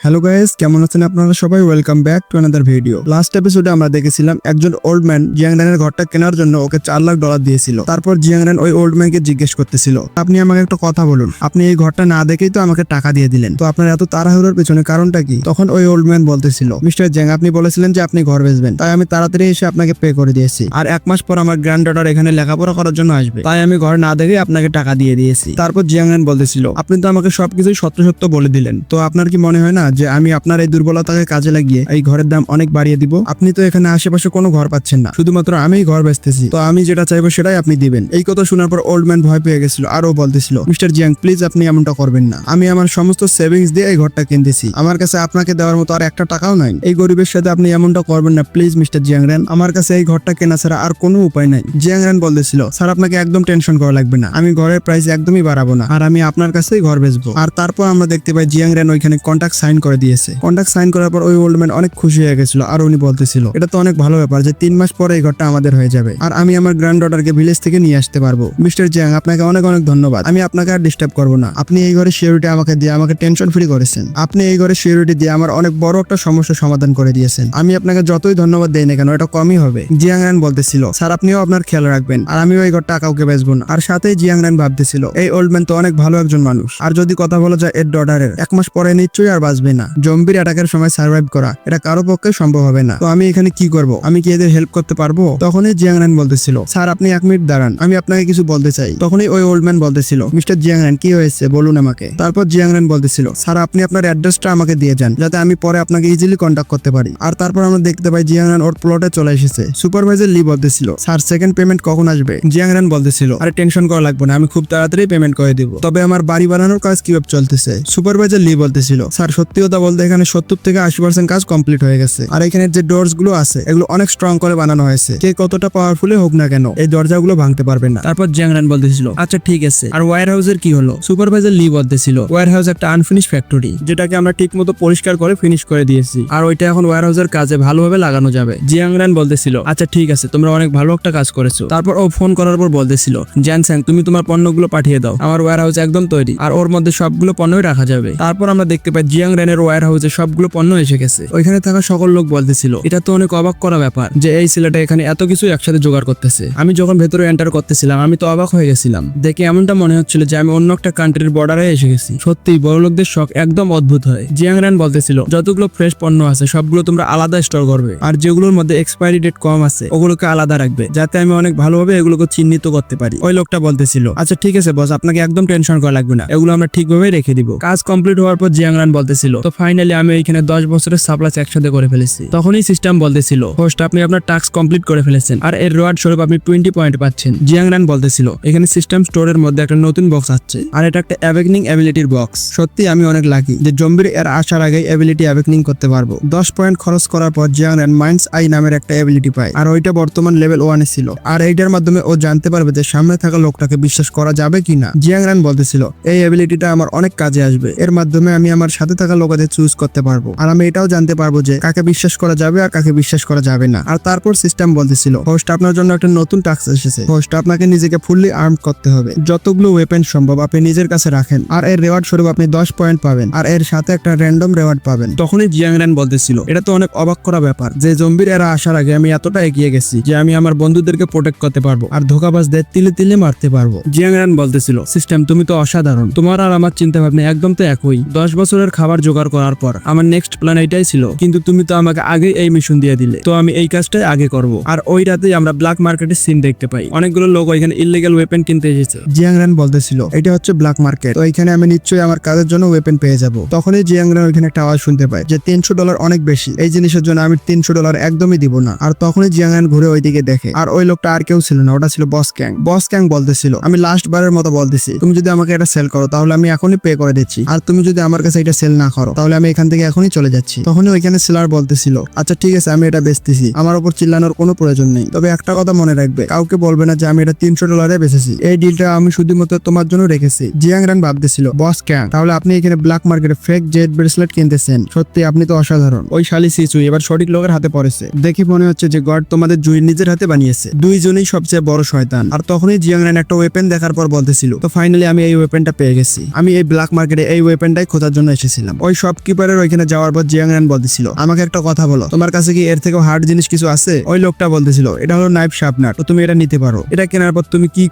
Hello guys, কেমন আছেন আপনারা সবাই? Welcome back to another video. Last এপিসোডে আমরা দেখেছিলাম একজন ওল্ড ম্যান জিয়াংরানের ঘরটা কেনার জন্য ওকে $4 লাখ দিয়েছিল। তারপর জিয়াংরান ওই ওল্ড ম্যানকে জিজ্ঞেস করতেছিল, আপনি আমাকে একটা কথা বলুন, আপনি এই ঘরটা না দেখেই তো আমাকে টাকা দিয়ে দিলেন, তো আপনার এত তাড়াহুড়োর পেছনে কারণটা কি? তখন ওই ওল্ড ম্যান বলতেছিল, মিস্টার জিয়াং, আপনি বলেছিলেন যে আপনি ঘর বেচবেন, তাই আমি তাড়াতাড়ি এসে আপনাকে পে করে দিয়েছি। আর 1 মাস পর আমার গ্র্যান্ড ডটার এখানে লেখাপড়া করার জন্য আসবে, তাই আমি ঘর না দেখেই আপনাকে টাকা দিয়ে দিয়েছি। তারপর জিয়াংরান বলতেছিল, আপনি তো আমাকে সবকিছুই সত্য সত্য বলে দিলেন, তো আপনার কি মনে হয় না যে আমি আপনার এই দুর্বলতাকে কাজে লাগিয়ে এই ঘরের দাম অনেক বাড়িয়ে দিব? আপনি তো এখানে আশেপাশে কোনো ঘর পাচ্ছেন না, শুধুমাত্র আমিই ঘর বেচতেছি, তো আমি যেটা চাইবো সেটাই আপনি দিবেন। এই কথা শোনার পর ওল্ড ম্যান ভয় পেয়ে গেছিল আর ও বলতেছিল, মিস্টার জিয়াং, প্লিজ আপনি এমনটা করবেন না, আমি আমার সমস্ত সেভিংস দিয়ে এই ঘরটা কিনতেছি, আমার কাছে আপনাকে দেওয়ার মতো আর একটা টাকাও নাই। এই গরিবের সাথে আপনি এমনটা করবেন না প্লিজ মিস্টার জিয়াংরান, আমার কাছে এই ঘরটা কেনা ছাড়া আর কোনো উপায় নাই। জিয়াংরান বলতেছিল, স্যার আপনাকে একদম টেনশন করা লাগবে না, আমি ঘরের প্রাইস একদমই বাড়াবো না, আর আমি আপনার কাছেই ঘর বেচবো। আর তারপর আমরা দেখতে পাই জিয়াংরান ওইখানে কন্ট্রাক্ট সাইন করে দিয়েছে। কন্ট্রাক্ট সাইন করার পর ওই ওল্ড ম্যান অনেক খুশি হয়ে গেছিল আর উনি বলতেছিল, এটা তো অনেক ভালো ব্যাপার যে 3 মাস পরে এই ঘরটা আমাদের হয়ে যাবে, আর আমি আমার গ্র্যান্ড ডটারকে ভিলেজ থেকে নিয়ে আসতে পারবো। মিস্টার জিয়াং, আপনাকে অনেক অনেক ধন্যবাদ, আমি আপনাকে আর ডিস্টার্ব করবো না। আপনি এই ঘরে সিকিউরিটি আমাকে দিয়ে আমাকে টেনশন ফ্রি করেছেন, আপনি এই ঘরে সিকিউরিটি দিয়ে আমার অনেক বড় একটা সমস্যা সমাধান করে দিয়েছেন। আমি আপনাকে যতই ধন্যবাদ দেই না কেন এটা কমই হবে। জিয়াংরান বলতেছিল, স্যার আপনিও আপনার খেয়াল রাখবেন, আর আমিও এই ঘরটা কাউকে বেচবো না। আর সাথেই জিয়াংরান ভাবতেছিল, এই ওল্ড ম্যান তো অনেক ভালো একজন মানুষ, আর যদি কথা বলা যায় এর ডটারের 1 মাস পরে নিশ্চয়ই আর বাঁচবে না। জম্বির অ্যাটাকের সময় সার্ভাইভ করা এটা কারো পক্ষে সম্ভব হবে না, তো আমি এখানে কি করব? আমি কি এদের হেল্প করতে পারবো? তখনই জিয়াংরান বলতেছিল, স্যার আপনি 1 মিনিট দাঁড়ান, আমি আপনাকে কিছু বলতে চাই। তখনই ওই ওল্ড ম্যান বলতেছিল, মিস্টার জিয়াংরান কি হয়েছে বলুন আমাকে। তারপর জিয়াংরান বলতেছিল, স্যার আপনি আপনার অ্যাড্রেসটা আমাকে দিয়ে যান, যাতে আমি পরে আপনাকে ইজিলি কন্ট্যাক্ট করতে পারি। আর তারপর আমরা দেখতে পাই জিয়াংরান ওর প্লটে চলে এসেছে। সুপারভাইজার লি বলতেছিল, স্যার সেকেন্ড পেমেন্ট কখন আসবে? জিয়াংরান বলতেছিল, আরে টেনশন করা লাগবে না, আমি খুব তাড়াতাড়ি পেমেন্ট করে দিব, তবে আমার বাড়ি বানানোর কাজ কিভাবে চলতেছে? সুপারভাইজার লি বলতেছিল, স্যার সত্যি কথা বলতে এখানে 70 থেকে 80% কাজ কমপ্লিট হয়ে গেছে, আর এখানে যে ডোরস গুলো আছে এগুলো অনেক স্ট্রং করে বানানো হয়েছে, কে কতটা পাওয়ারফুলি হোক না কেন এই দরজাগুলো ভাঙতে পারবে না। তারপর জিয়াংরান বলতেছিল, আচ্ছা ঠিক আছে, আর ওয়্যার হাউসের কি হলো? সুপারভাইজার লি বলতেছিল, ওয়্যার হাউস একটা আনফিনিশ ফ্যাক্টরি, যেটাকে আমরা ঠিক মতো পরিষ্কার করে ফিনিশ করে দিয়েছি, আর ওইটা এখন ওয়্যার হাউসের কাজে ভালোভাবে লাগানো যাবে। জিয়াংরান বলতেছিল, আচ্ছা ঠিক আছে, তোমরা অনেক ভালো একটা কাজ করেছো। তারপর ও ফোন করার পর বলতেছিল, জ্যানস্যাং তুমি তোমার পণ্যগুলো পাঠিয়ে দাও, আমার ওয়্যার হাউস একদম তৈরি, আর ওর মধ্যে সবগুলো পণ্যই রাখা যাবে। তারপর আমরা দেখতে পাই জিয়াংরানের ওয়্যার হাউসে সবগুলো পণ্য এসে গেছে। ওইখানে থাকা সকল লোক বলতেছিল, এটা তো অনেক অবাক করা ব্যাপার যে এই ছেলেটা এখানে এত কিছু একসাথে জোগাড় করতেছে। আমি যখন ভেতরে এন্টার করতেছিলাম আমি তো অবাক হয়ে গেছিলাম, দেখে এমনটা মনে হচ্ছিল যে আমি অন্য একটা কান্ট্রির বর্ডারে এসে গেছি। সত্যি বড় লোকদের শখ একদম অদ্ভুত হয়। জিয়াংরান বলতেছিল, যতগুলো ফ্রেশ পণ্য আছে সবগুলো তোমরা আলাদা স্টোর করবে, আর যেগুলোর মধ্যে এক্সপায়ারি ডেট কম আছে ওগুলোকে আলাদা রাখবে, যাতে আমি অনেক ভালোভাবে এগুলোকে চিহ্নিত করতে পারি। ওই লোকটা বলতেছিল, আচ্ছা ঠিক আছে বস, আপনাকে একদম টেনশন করা লাগবে না, এগুলো আমরা ঠিকভাবে রেখে দিব। কাজ কমপ্লিট হওয়ার পর জিয়াংরান বলতেছিল, তো ফাইনালি আমি এখানে 10 বছরের সাপ্লাস একসাথে করে ফেলেছি। তখনই সিস্টেম বলতেছিল, হোস্ট আপনি আপনার টাস্ক কমপ্লিট করে ফেলেছেন, আর এর রিওয়ার্ড স্বরূপ আপনি 20 পয়েন্ট পাচ্ছেন। জিয়াংরান বলতেছিল, এখানে সিস্টেম স্টোরের মধ্যে একটা নতুন বক্স আসছে, আর এটা একটা অ্যাওয়েকনিং অ্যাবিলিটির বক্স। সত্যি আমি অনেক লাকি যে জম্বির এর আসার আগে অ্যাবিলিটি অ্যাওয়েকনিং করতে পারবো। 10 পয়েন্ট খরচ করার পর জিয়াংরান মাইন্ডস আই নামের একটা অ্যাবিলিটি পায়, আর ওইটা বর্তমান লেভেল 1 এ ছিল, আর এইটার মাধ্যমে ও জানতে পারবে যে সামনে থাকা লোকটাকে বিশ্বাস করা যাবে কিনা। জিয়াংরান বলতেছিল, এই অ্যাবিলিটিটা আমার অনেক কাজে আসবে, এর মাধ্যমে আমি আমার সাথে থাকা লোকদের চুজ করতে পারবো, আর আমি এটাও জানতে পারবো যে কাকে বিশ্বাস করা যাবে আর কাকে বিশ্বাস করা যাবে না। আর তারপর সিস্টেম বলতেছিল, হোস্ট আপনার জন্য একটা নতুন টাস্ক এসেছে, হোস্ট আপনাকে নিজেকে ফুললি আর্ম করতে হবে, যতগুলো ওয়েপেন সম্ভব আপনি নিজের কাছে রাখেন, আর এর রেওয়ার্ড স্বরূপ আপনি 10 পয়েন্ট পাবেন, আর এর সাথে একটা র্যান্ডম রেওয়ার্ড পাবেন। তখনই জিয়াংরান বলতেছিল, এটা তো অনেক অবাক করা ব্যাপার যে জম্বির এরা আসার আগে আমি এতটা এগিয়ে গেছি যে আমি আমার বন্ধুদেরকে প্রোটেক্ট করতে পারবো, আর ধোঁকাবাজদের তিলে তিলে মারতে পারবো। জিয়াংরান বলতেছিল, সিস্টেম তুমি তো অসাধারণ, তোমার আর আমার চিন্তা ভাবনা একদম তো একই। 10 বছরের খাবার জোগাড় করার পর আমার নেক্সট প্ল্যান এটাই ছিল, কিন্তু তুমি তো আমাকে আগে এই মিশন দিয়ে দিলে, তো আমি এই কাজটাই আগে করব। আর ওই রাতেই আমরা ব্ল্যাক মার্কেটের সিন দেখতে পাই, অনেকগুলো লোক ওইখানে ইল্লিগাল ওয়েপেন কিনতে এসেছে। জিয়াংরান বলতেছিল, এটা হচ্ছে ব্ল্যাক মার্কেট, তো এখানে আমি নিশ্চয়ই আমার কাজের জন্য ওয়েপেন পেয়ে যাব। তখনই জিয়াংরান ওইখানে একটা আওয়াজ শুনতে পায় যে $300 অনেক বেশি, এই জিনিসের জন্য আমি $300 একদমই দিব না। আর তখনই জিয়াংরান ঘুরে ওইদিকে দেখে, আর ওই লোকটা আর কেউ ছিল না, ওটা ছিল বস ক্যাং। বস ক্যাং বলতেছিল, আমি লাস্ট বারের মতো বলতেছি, তুমি যদি আমাকে এটা সেল করো তাহলে আমি এখনই পে করে দিচ্ছি, আর তুমি যদি আমার কাছে এটা সেল না করো তাহলে আমি এখান থেকে এখনই চলে যাচ্ছি। তখনই ওইখানে সেলার বলতেছিল, আচ্ছা ঠিক আছে আমি এটা বেচতেছি, আমার উপর চিল্লানোর কোনো প্রয়োজন নেই, তবে একটা কথা মনে রাখবে, কাউকে বলবে না যে আমি এটা $300 বেচেছি, এই ডিলটা আমি শুধুমাত্র তোমার জন্য রেখেছি। জিয়াংরান ভাবতেছিল, বস ক্যাং তাহলে আপনি এখানে ব্ল্যাক মার্কেটে ফেক জেড ব্রেসলেট কিনতেছেন, সত্যি আপনি তো অসাধারণ। ওই শালি সিচুই এবার সঠিক লোকের হাতে পড়েছে, দেখি মনে হচ্ছে যে গড তোমাদের জুই নিজের হাতে বানিয়েছে, দুইজনেই সবচেয়ে বড় শয়তান। আর তখনই জিয়াংরান একটা ওয়েপেন দেখার পর বলতেছিল, তো ফাইনালি আমি এই ওয়েপেনটা পেয়ে গেছি, আমি এই ব্ল্যাক মার্কেটে এই ওয়েপেনটাই খোঁজার জন্য এসেছিলাম। ওই ওই শপকিপারের ওইখানে যাওয়ার পর জিয়াংরান বলতেছিল আমাকে একটা কথা বলো, তোমার কাছে কি এর থেকে হার্ড জিনিস কিছু আছে? ওই লোকটা বলতেছিল এটা হলো নাইফ শার্পনার, তো তুমি এটা নিতে পারো। এটা কেনার পর তুমি কি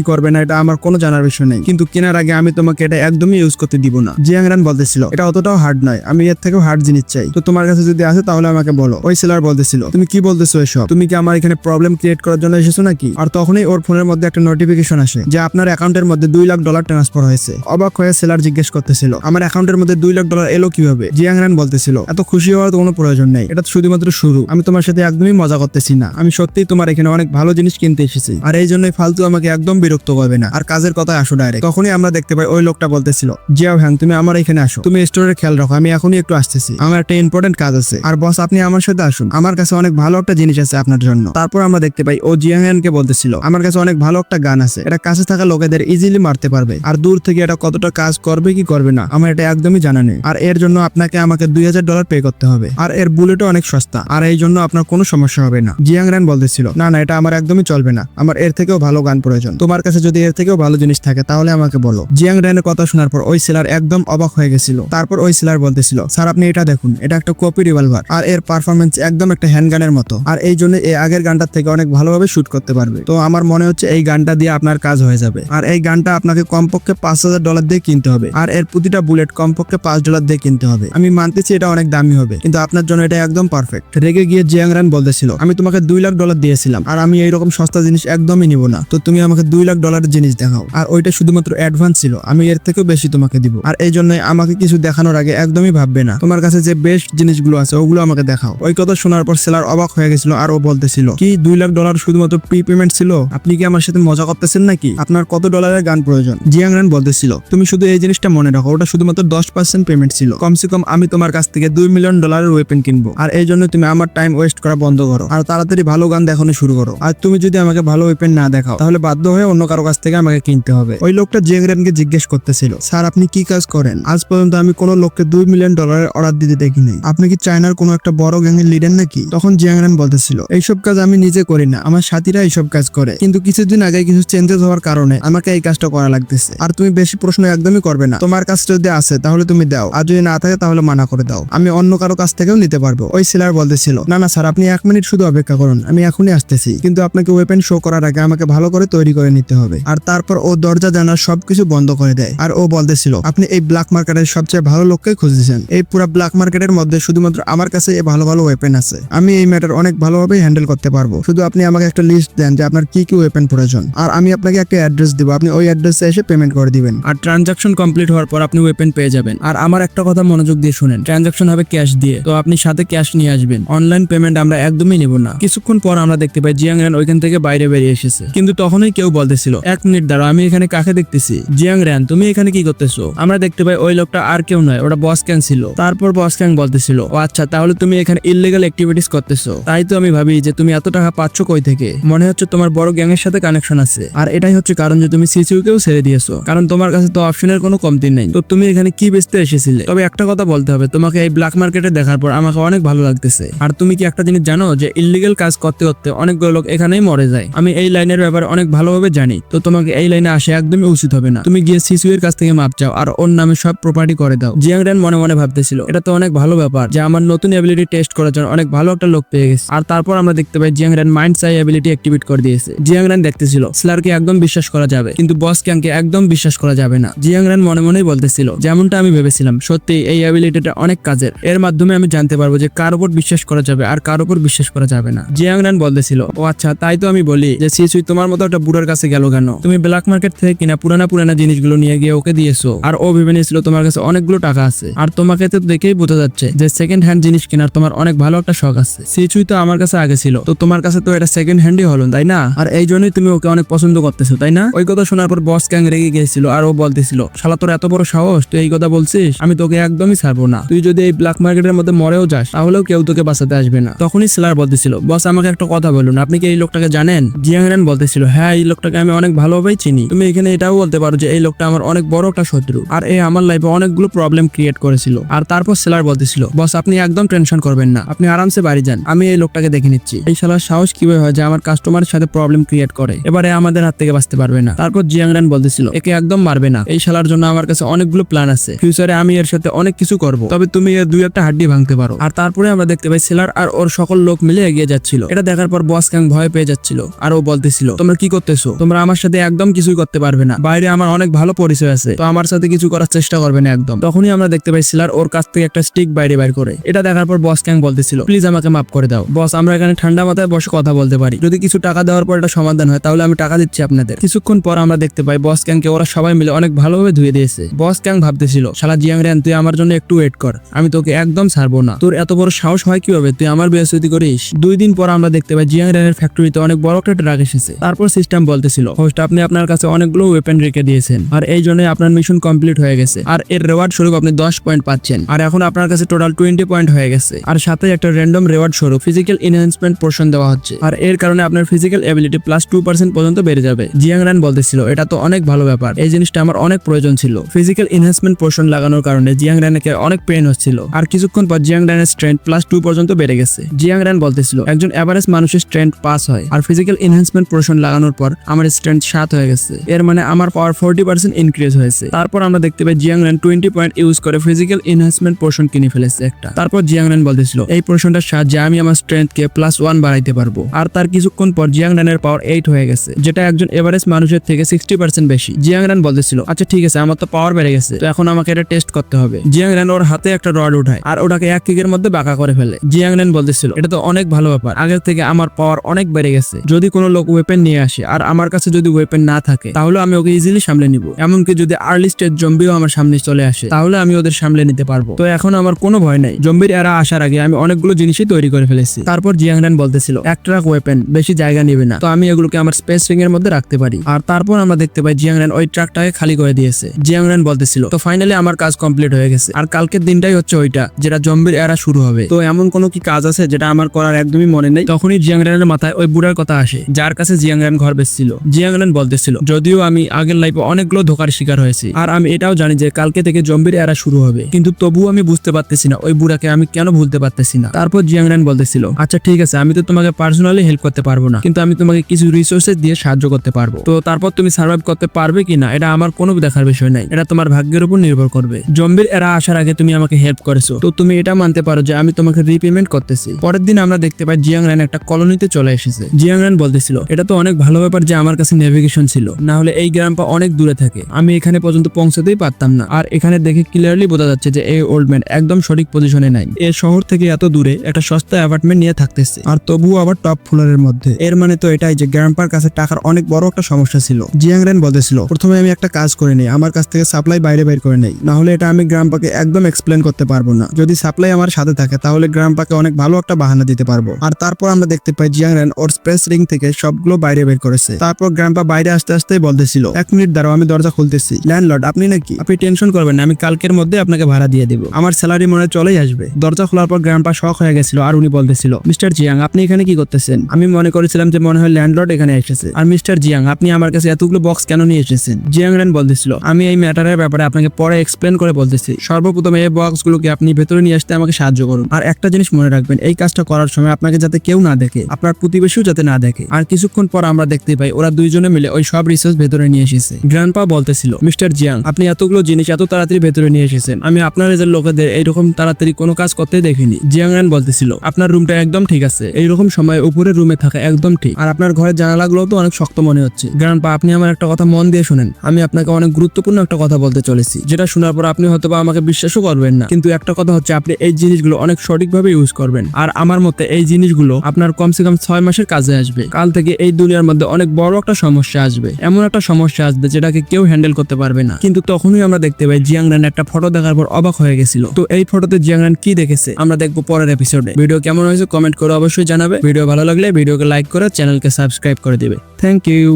করবে না এটা আমার কোনো জানার বিষয় নেই, কিন্তু কেনার আগে আমি তোমাকে এটা একদমই ইউজ করতে দিব না। জিয়াংরান বলতেছিল এটা অতটাও হার্ড নয়, আমি এর থেকেও হার্ড জিনিস চাই, তো তোমার কাছে যদি আছে তাহলে আমাকে বলো। ওই সেলার বলতেছিল তুমি কি বলতেছো এসব? তুমি কি আমার এখানে প্রবলেম ক্রিয়েট করার জন্য এসেছো নাকি? আর তখনই ওর ফোনের মধ্যে একটা নোটিফিকেশন আসে যে আপনার অ্যাকাউন্টের মধ্যে $2 লাখ ট্রান্সফার হয়েছে। অবাক হয়ে সেলার জিজ্ঞেস করতেছিল আমার অ্যাকাউন্টের মধ্যে $2 লাখ এলো কিভাবে? জিয়াংরান বলতেছিল এত খুশি হওয়ার তো কোনো প্রয়োজন নেই, এটা তো শুধুমাত্র শুরু, আমি তোমার সাথে একদমই মজা করতেছি না, আমি সত্যিই তোমার এখানে অনেক ভালো জিনিস কিনতে এসেছি, আর এই জন্যই ফালতু আমাকে একদম বিরক্ত করবে না, আর কাজের কথায় আসো ডাইরেক্ট। তখনই আমরা দেখতে পাই ওই লোকটা বলতেছিল জিয়াও হ্যাং তুমি আমার এখানে আসো, তুমি স্টোরের খেয়াল রাখো, আমি এখনই একটু আসতেছি, আমার একটা ইম্পর্টেন্ট কাজ আছে, আর বস আপনি আমার সাথে আসুন, আমার কাছে অনেক ভালো একটা জিনিস আছে আপনার জন্য। তারপর আমরা দেখতে পাই ও জিয়াংকে বলতেছিল আমার কাছে অনেক ভালো একটা গান আছে, এটা কাছে থাকা লোকেদের ইজিলি মারতে পারবে, আর দূর থেকে এটা কতটা কাজ করবে কি করবে না আমার এটা একদমই জানা নেই, আর এর জন্য আপনাকে আমাকে $2000 পে করতে হবে, আর এর বুলেটও অনেক সস্তা, আর এই জন্য আপনার কোনো সমস্যা হবে না। জিয়াংরান বলতেছিল না না এটা আমার একদমই চলবে না, আমার এর থেকেও ভালো গান প্রয়োজন, তোমার কাছে যদি এর থেকেও ভালো জিনিস থাকে তাহলে আমাকে বলো। জিয়াংরানের কথা শোনার পর ওই সেলার একদম অবাক হয়ে গেছিল। তারপর ওই সেলার বলতেছিল স্যার আপনি এটা দেখুন, এটা একটা কপি রিভলভার, আর এর পারফরমেন্স একদম একটা হ্যান্ডগানের মতো, আর এই জন্য এই আগের গানটার থেকে অনেক ভালোভাবে শুট করতে পারবে, তো আমার মনে হচ্ছে এই গানটা দিয়ে আপনার কাজ হয়ে যাবে, আর এই গানটা আপনাকে কমপক্ষে $5000 দিয়ে কিনতে হবে, আর এর প্রতিটা বুলেট কমপক্ষে $5 দিয়ে কিনতে হবে। আমি মানতেছি এটা অনেক দামি হবে, কিন্তু আপনার জন্য এটা একদম পারফেক্ট। রেগে গিয়ে জিয়াংরান বলতেছিল আমি তোমাকে $2 লাখ দিয়েছিলাম, আর আমি এইরকম সস্তা জিনিস একদমই নিব না, তো তুমি আমাকে $2 লাখ জিনিস দেখাও, আর ওইটা শুধুমাত্র অ্যাডভান্স ছিল, আমি এর থেকেও বেশি তোমাকে দিব, আর এই জন্যই আমাকে কিছু দেখানোর আগে একদমই ভাববে না, তোমার কাছে যে বেস্ট জিনিসগুলো আছে ওগুলো আমাকে দেখাও। ওই কথা শোনার পর সেলার অবাক হয়ে গেছিল, আর ও বলতেছিল কি $2 লাখ শুধুমাত্র প্রি পেমেন্ট ছিল? আপনি কি আমার সাথে মজা করতেছেন নাকি? আপনার কত ডলারের গান প্রয়োজন? জিয়াংরান বলতেছিল তুমি শুধু এই জিনিসটা মনে রাখো, ওটা শুধুমাত্র 10% পেমেন্ট ছিল, কমসে কম আমি তোমার কাছ থেকে $2 মিলিয়ন ওয়েপেন কিনবো, আর এই জন্য তুমি আমার টাইম ওয়েস্ট করা বন্ধ করো, আর তাড়াতাড়ি ভালো গান দেখানো শুরু করো, আর তুমি যদি আমাকে ভালো ওয়েপেন না দেখাও তাহলে বাধ্য হয়ে অন্য কারো কাছ থেকে আমাকে কিনতে হবে। ওই লোকটা জিয়াংরানকে জিজ্ঞেস করতেছিল স্যার আপনি কি কাজ করেন? আজ পর্যন্ত আমি কোনো লোককে $2 মিলিয়ন অর্ডার দিতে দেখি নাই, আপনি কি চায়নার কোনো একটা বড় গ্যাংয়ের লিডার নাকি? তখন জিয়াংরান বলতেছিল এইসব কাজ আমি নিজে করি না, আমার সাথীরা এইসব কাজ করে, কিন্তু কিছুদিন আগে কিছু চেঞ্জেস হওয়ার কারণে আমাকে এই কাজটা করা লাগতেছে, আর তুমি বেশি প্রশ্ন একদমই করবে না, তোমার কাজ যদি আছে তাহলে তুমি দাও, আর যদি না থাকে তাহলে মানা করে দাও, আমি অন্য কারো কাছ থেকেও নিতে পারবো। ওই সেলার বলতেছিল না না স্যার আপনি 1 মিনিট শুধু অপেক্ষা করুন, আমি এখনই আসতেছি, কিন্তু আপনাকে ওয়েপেন শো করার আগে আমাকে ভালো করে তৈরি করে নিতে হবে। আর তারপর ও দরজা জানার সবকিছু বন্ধ করে দেয়, আর ও বলতেছিল আপনি এই ব্ল্যাক মার্কেটের সবচেয়ে ভালো লোককে খুঁজেছেন, এই পুরো ব্ল্যাক মার্কেটের মধ্যে শুধুমাত্র আমার কাছে এই ভালো ভালো ওয়েপেন আছে, আমি এই ম্যাটার অনেক ভালোভাবে হ্যান্ডেল করতে পারবো, শুধু আপনি আমাকে একটা লিস্ট দেন যে আপনার কি কি ওয়েপেন প্রয়োজন, আর আমি আপনাকে একটা অ্যাড্রেস দিব, আপনি ওই অ্যাড্রেসে এসে পেমেন্ট করে দিবেন, আর ট্রানজাকশন কমপ্লিট হওয়ার পর আপনি ওয়েপেন পেয়ে যাবেন। আর আমার একটা কথা মনোযোগ দিয়ে শুনেন, ট্রানজাকশন হবে ক্যাশ দিয়ে, তো আপনি সাথে ক্যাশ নিয়ে আসবেন, অনলাইন পেমেন্ট আমরা একদমই নেব না। কিছুক্ষণ পর আমরা দেখতে পাই জিয়াংরান ওইখান থেকে বাইরে বেরিয়ে এসেছে, কিন্তু তখনই কেউ বলতেছিল 1 মিনিট দাঁড়াও, আমি এখানে কাকে দেখতেছি? জিয়াংরান তুমি এখানে কি করতেছো? আমরা দেখতে পাই ওই লোকটা আর কেউ নয়, ওটা বস ক্যাং ছিল। তারপর বস ক্যাং বলতেছিল ও আচ্ছা তাহলে তুমি এখানে ইললিগাল অ্যাক্টিভিটিস করতেছো, তাই তো আমি ভাবি যে তুমি এত টাকা পাচ্ছ কই থেকে, মনে হচ্ছে তোমার বড় গ্যাং এর সাথে কানেকশন আছে, আর এটাই হচ্ছে কারণ যে তুমি সিসিউকেও ছেড়ে দিয়েছো, কারণ তোমার কাছে তো অপশনের কোনো কমতি নেই, তো তুমি এখানে কি বেচতে এসেছিলে? তবে একটা কথা বলতে হবে, তোমাকে এই ব্ল্যাক মার্কেটে দেখার পর আমাকে অনেক ভালো লাগতেছে, আর তুমি কি একটা জিনিস জানো যে ইললিগাল কাজ করতে করতে অনেকগুলো লোক এখানেই মরে যায়, আমি এই লাইনের ব্যাপারে অনেক ভালোভাবে জানি, তো তোমাকে এই লাইনে আসা একদমই উচিত হবে না, তুমি গিয়ে সিসিউ এর কাছ থেকে মাপ চাও আর ওর নামে সব প্রপার্টি করে দাও। জিয়াংরান মনে মনে ভাবতেছিল এটা তো অনেক ভালো ব্যাপার যে আমার নতুন এবিলিটি টেস্ট করার জন্য অনেক ভালো একটা লোক পেয়ে গেছে। আর তারপর আমরা দেখতে পাই জিয়াংরান মাইন্ড সাই এবিলিটি অ্যাক্টিভেট করে দিয়েছে। জিয়াংরান দেখতেছিল স্লারকে একদম বিশ্বাস করা যাবে, কিন্তু বস ক্যাংকে একদম বিশ্বাস করা যাবে না। জিয়াংরান মনে মনেই বলতেছিল যেমনটা আমি ভেবেছিলাম, সত্যি এই এবিলিটিটা অনেক কাজের, এর মাধ্যমে আমি জানতে পারবো যে কার উপর বিশ্বাস করা যাবে আর কার উপর বিশ্বাস করা যাবে না। জিয়াংরান বলতেছিল ও আচ্ছা তাই তো আমি বলি যে সিসুই তোমার মতো একটা বুড়ার কাছে গেল কেন? তুমি ব্ল্যাক মার্কেট থেকে কিনা পুরানা জিনিসগুলো নিয়ে গিয়ে ওকে দিয়েছো, আর ও ভেবে নিয়েছিল তোমার কাছে অনেকগুলো টাকা আছে, আর তোমাকে তো দেখেই বোঝা যাচ্ছে যে সেকেন্ড হ্যান্ড জিনিস কেনার তোমার অনেক ভালো একটা শখ আছে। সিচুই তো আমার কাছে আগে ছিল, তো তোমার কাছে তো এটা সেকেন্ড হ্যান্ডই হলো তাই না? আর এই জন্যই তুমি ওকে অনেক পছন্দ করতেছো তাই না? ওই কথা শোনার পর বস ক্যাং রেগে গিয়েছিল, আর ও বলতেছিল শালা তোর এত বড় সাহস, তুই এই কথা বলছিস? আমি তোকে একদমই ছাড়বো না, তুই যদি এই ব্ল্যাক মার্কেটের মধ্যে মরেও যাস তাহলেও কেউ তোকে বাঁচাতে আসবে না। তখনই সেলার বলতেছিল বস আমাকে একটা কথা বলুন, আপনি কি এই লোকটাকে জানেন? জিয়াংরান বলতেছিল হ্যাঁ এই লোকটাকে আমি অনেক ভালোভাবেই চিনি, তুমি এখানে এটাও বলতে পারো যে এই লোকটা আমার অনেক বড় একটা শত্রু, আর এই আমার লাইফে অনেকগুলো প্রবলেম ক্রিয়েট করেছিল। আর তারপর সেলার বলতেছিল বস আপনি একদম টেনশন করবেন না, আপনি আরামসে বাড়ি যান, আমি এই লোকটাকে দেখে নিচ্ছি। এই শালার সাহস কিভাবে হয় যে আমার কাস্টমারের সাথে প্রবলেম ক্রিয়েট করে, এবারে আমাদের হাত থেকে বাঁচতে পারবে না। তারপর জিয়াংরান বলতেছিল একে একদম মারবে না, এই শালার জন্য আমার কাছে অনেকগুলো প্ল্যান আছে, ফিউচারে আমি এর এর সাথে অনেক কিছু করব, তবে তুমি এর দুই একটা হাড্ডি ভাঙতে পারো। আর তারপরে আমরা দেখতে পাই সেলার আর ওর সকল লোক মিলে এগিয়ে যাচ্ছিল। এটা দেখার পর বস ক্যাং ভয় পেয়ে যাচ্ছিল আর ও বলতেছিল, তোমরা কি করতেছো? তোমরা আমার সাথে একদম কিছুই করতে পারবে না, বাইরে আমার অনেক ভালো পরিচয় আছে, তো আমার সাথে কিছু করার চেষ্টা করবে না একদম। তখনই আমরা দেখতে পাই সেলার ওর কাছ থেকে একটা স্টিক বাইরে বাইর করে। এটা দেখার পর বস ক্যাং বলতেছিল, প্লিজ আমাকে মাফ করে দাও বস, আমরা এখানে ঠান্ডা মাথায় বসে কথা বলতে পারি, যদি কিছু টাকা দেওয়ার পর এটা সমাধান হয় তাহলে আমি টাকা দিচ্ছি আপনাদের। কিছুক্ষণ পর আমরা দেখতে পাই বস ক্যাংকে ওরা সবাই মিলে অনেক ভালোভাবে ধুয়ে দিয়েছে। বস ক্যাং ভাবতেছিল, শালা জিয়াং রেন তুই আমার জন্য একটু ওয়েট কর, আমি তোকে একদম ছাড়বো না, তোর এত বড় সাহস হয় কিভাবে তুই আমার বেয়াদবি করিস। 2 দিন পর আমরা দেখতে পাই জিয়াং রেনের ফ্যাক্টরিতে অনেক বড় একটা ট্রাক এসেছে। তারপর সিস্টেম বলতেছিল, হোস্ট আপনি আপনার কাছে অনেকগুলো ওয়েপেন রেখে দিয়েছেন আর এই জন্য আপনার মিশন কমপ্লিট হয়ে গেছে, আর এর রিওয়ার্ড স্বরূপ আপনি 10 পয়েন্ট পাচ্ছেন, আর এখন আপনার কাছে টোটাল 20 পয়েন্ট হয়ে গেছে, আর সাথে একটা র্যান্ডম রিওয়ার্ড স্বরূপ ফিজিক্যাল এনহ্যান্সমেন্ট পোর্শন দেওয়া হচ্ছে, আর এর কারণে আপনার ফিজিক্যাল এবিলিটি +2% পর্যন্ত বেড়ে যাবে। জিয়াং রেন বলতেছিল, এটা তো অনেক ভালো ব্যাপার, এই জিনিসটা আমার অনেক প্রয়োজন ছিল। ফিজিক্যাল এনহ্যান্সমেন্ট পোর্শন লাগানোর কারণে জিয়াং রেনকে অনেক পেইন হচ্ছিল, আর কিছুক্ষণ পর জিয়াং রেনের স্ট্রেংথ +2 পর্যন্ত বেড়ে গেছে। জিয়াং রেন বলতেছিল, একজন এভারেজ মানুষের স্ট্রেংথ 5 হয়, আর ফিজিক্যাল এনহ্যান্সমেন্ট পোর্শন লাগানোর পর আমার স্ট্রেংথ 7 হয়ে গেছে, এর মানে আমার পাওয়ার 40% ইনক্রিজ হয়েছে। তারপর আমরা দেখতে পাই জিয়াং রেন 20 পয়েন্ট ইউজ করে ফিজিক্যাল এনহ্যান্সমেন্ট পোর্শন কিনে ফেলেছে একটা। তারপর জিয়াং রেন বলতেছিল, এই পোর্শনটার সাহায্যে আমি আমার স্ট্রেংথকে +1 বাড়াইতে পারবো, আর তার কিছুক্ষণ পর জিয়াং রেনের পাওয়ার 8 হয়ে গেছে, যেটা একজন এভারেজ মানুষের থেকে 60% বেশি। জিয়াং রেন বলতেছিল, আচ্ছা ঠিক আছে, আমার তো পাওয়ার বেড়ে গেছে, তো এখন আমাকে এটা টেস্ট করতে হবে। জিয়াং রেন ওর হাতে একটা রড উঠায় আর ওটাকে এক কিকের মধ্যে বাঁকা করে ফেলে। জিয়াং রেন বলতেছিল, এটা তো অনেক ভালো ব্যাপার, আগের থেকে আমার পাওয়ার অনেক বেড়ে গেছে, যদি কোনো লোক ওয়েপেন নিয়ে আসে আর আমার কাছে যদি ওয়েপেন না থাকে তাহলে আমি ওকে ইজিলি সামলে নিব, এমনকি যদি আর্লি স্টেজ জম্বিও আমার সামনে চলে আসে তাহলে আমি ওদের সামলে নিতে পারবো, তো এখন আমার কোনো ভয় নাই। জম্বির এরা আসার আগে আমি অনেকগুলো জিনিসই তৈরি করে ফেলেছি। তারপর জিয়াং রেন বলতেছিল, এক ট্রাক ওয়েপেন বেশি জায়গা নেবে না, তো আমি এগুলোকে আমার স্পেস রিং এর মধ্যে রাখতে পারি। আর তারপর আমরা দেখতে পাই জিয়াং রেন ওই ট্রাকটাকে খালি করে দিয়েছে। জিয়াং রেন বলতেছিল, তো ফাইনালি আমার কাজ কমপ্লিট হয়ে গেছে, আর কালকের দিনটাই হচ্ছে ওইটা যেটা জম্বির এরা শুরু হবে, তো এমন কোনো কি কাজ আছে যেটা আমার করার একদমই মনে নেই। তখনই জিয়াং রেনের মাথায় ওই বুড়ার কথা আসে যার কাছে জিয়াং রেন ঘর বেচছিল। জিয়াং রেন বলতেছিল, যদিও আমি আগের লাইফে অনেকগুলো ধোকার শিকার হয়েছি, আর আমি এটাও জানি যে কালকে থেকে জম্বির এরা শুরু হবে, কিন্তু তবুও আমি বুঝতে পারতেছি না ওই বুড়াকে আমি কেন ভুলতে পারতেছি না। তারপর জিয়াং রেন বলতেছিল, আচ্ছা ঠিক আছে, আমি তো তোমাকে পার্সোনালি হেল্প করতে পারবো না, কিন্তু আমি তোমাকে কিছু রিসোর্সেস দিয়ে সাহায্য করতে পারবো, তো তারপর তুমি সার্ভাইভ করতে পারবে কিনা এটা আমার কোনো দেখার বিষয় নাই, এটা তোমার ভাগ্যের উপর নির্ভর করবে। জম্বির এরা আসার আগে তুমি আমাকে হেল্প করেছো, তো তুমি এটা মানতে পারো যে আমি তোমাকে রিপেমেন্ট করতেছি। পরের দিন আমরা দেখতে পাই জিয়াং রেন একটা কলোনিতে চলে এসেছে। জিয়াং রেন বলতেছিল, এটা তো অনেক ভালো ব্যাপার যে আমার কাছে নেভিগেশন ছিল, না হলে এই গ্রামটা অনেক দূরে থাকে, আমি এখানে পর্যন্ত পৌঁছাতেই পারতাম না, আর এখানে দেখে ক্লিয়ারলি বোঝা যাচ্ছে যে এই ওল্ড ম্যান একদম সঠিক পজিশনে নাই, এ শহর থেকে এত দূরে একটা সস্তা অ্যাপার্টমেন্ট নিয়ে থাকতেছে, আর তবুও আবার টপ ফ্লোরের মধ্যে। এর মানে তো এটাই যে গ্রাম্পার কাছে টাকার অনেক বড় একটা সমস্যা ছিল। জিয়াং রেন বলতেছিল, প্রথমে আমি একটা কাজ করে নেই, আমার কাছ থেকে সাপ্লাই বাইরে বের করে নেই, না হলে এটা আমি গ্রাম্পাকে একদম এক্সপ্লেন করতে পারবো না, যদি সাপ্লাই আমার সাথে থাকে তাহলে গ্রাম্পাকে অনেক ভালো একটা বাহানা দিতে পারবো। আর তারপর আমরা দেখতে পাই জিয়াং রেন ওর স্পেস রিং থেকে সবগুলো বাইরে বের করেছে। তারপর গ্রাম্পা বাইরে আসতে আসতেই বলতেছিল, 1 মিনিট দাঁড়াও, আমি দরজা খুলতেছি। ল্যান্ডলর্ড আপনি নাকি? আপনি টেনশন করবেন না, আমি কালকের মধ্যে আপনাকে ভাড়া দিয়ে দেবো, আমার স্যালারি মনে চলেই আসবে। দরজা খোলার পর গ্রাম্পা শক হয়ে গেছিল, আর উনি বলতেছিল, মিস্টার জিয়াং আপনি এখানে কি করতেছেন? আমি মনে করেছিলাম যে মনে হয় ল্যান্ডলর্ড এখানে এসেছে, আর মিস্টার জিয়াং আপনি আমার কাছে এতগুলো বক্স কেন নিয়ে এসেছেন? জিয়াং রেন বলতেছিল, আমি এই ম্যাটারের ব্যাপারে আপনাকে পরে এক্সপ্লেন করে বলতেছি, সর্বপ্রথম এই বক্সগুলোকে আপনি ভেতরে নিয়ে আসতে আমাকে সাহায্য করুন, আর একটা জিনিস মনে রাখবেন, এই কাজটা করার সময় আপনাকে যাতে কেউ না দেখে, আপনার প্রতিবেশীও যাতে না দেখে। আর কিছুক্ষণ পর আমরা দেখতে পাই ওরা দুইজনে মিলে ওই সব রিসোর্স ভেতরে নিয়ে এসেছে। গ্র্যান্ডপা বলতেছিল, মিস্টার জিয়াং আপনি এতগুলো জিনিস এত তাড়াতাড়ি ভেতরে নিয়ে এসেছেন, আমি আপনার এজের লোকেদের এইরকম তাড়াতাড়ি কোনো কাজ করতে দেখিনি। জিয়াং রেন বলতেছিল, আপনার রুমটা একদম ঠিক আছে, এইরকম সময় উপরের রুমে থাকা একদম ঠিক, আর আপনার ঘরের জানালাগুলো তো অনেক শক্ত মনে হচ্ছে। গ্র্যান্ডপা আপনি আমার একটা কথা মন দিয়ে শুনেন, আমি আপনাকে অনেক গুরুত্বপূর্ণ একটা কথা বলতে চলেছি, যেটা শোনার পর আপনি হয়তো আমাকে বিশ্বাসও করবেন না, কিন্তু একটা কথা হচ্ছে আপনি এই জিনিসগুলো অনেক সঠিকভাবে ইউজ করবেন, আর আমার মতে এই জিনিসগুলো আপনার কমসে কম 6 মাসের কাজে আসবে। কাল থেকে এই দুনিয়ার মধ্যে অনেক বড় একটা সমস্যা আসবে, এমন একটা সমস্যা আসবে যেটাকে কেউ হ্যান্ডেল করতে পারবে না। কিন্তু তখনই আমরা দেখতে পাই জিয়াং রেন একটা ফটো দেখার পর অবাক হয়ে গেছিল। তো এই ফটোতে জিয়াং রেন কি দেখেছে আমরা দেখবো পরের এপিসোডে। ভিডিও কেমন হয়েছে কমেন্ট করে অবশ্যই জানাবে। ভিডিও ভালো লাগলে ভিডিওকে লাইক করে চ্যানেলকে সাবস্ক্রাইব করে দিবে। Thank you.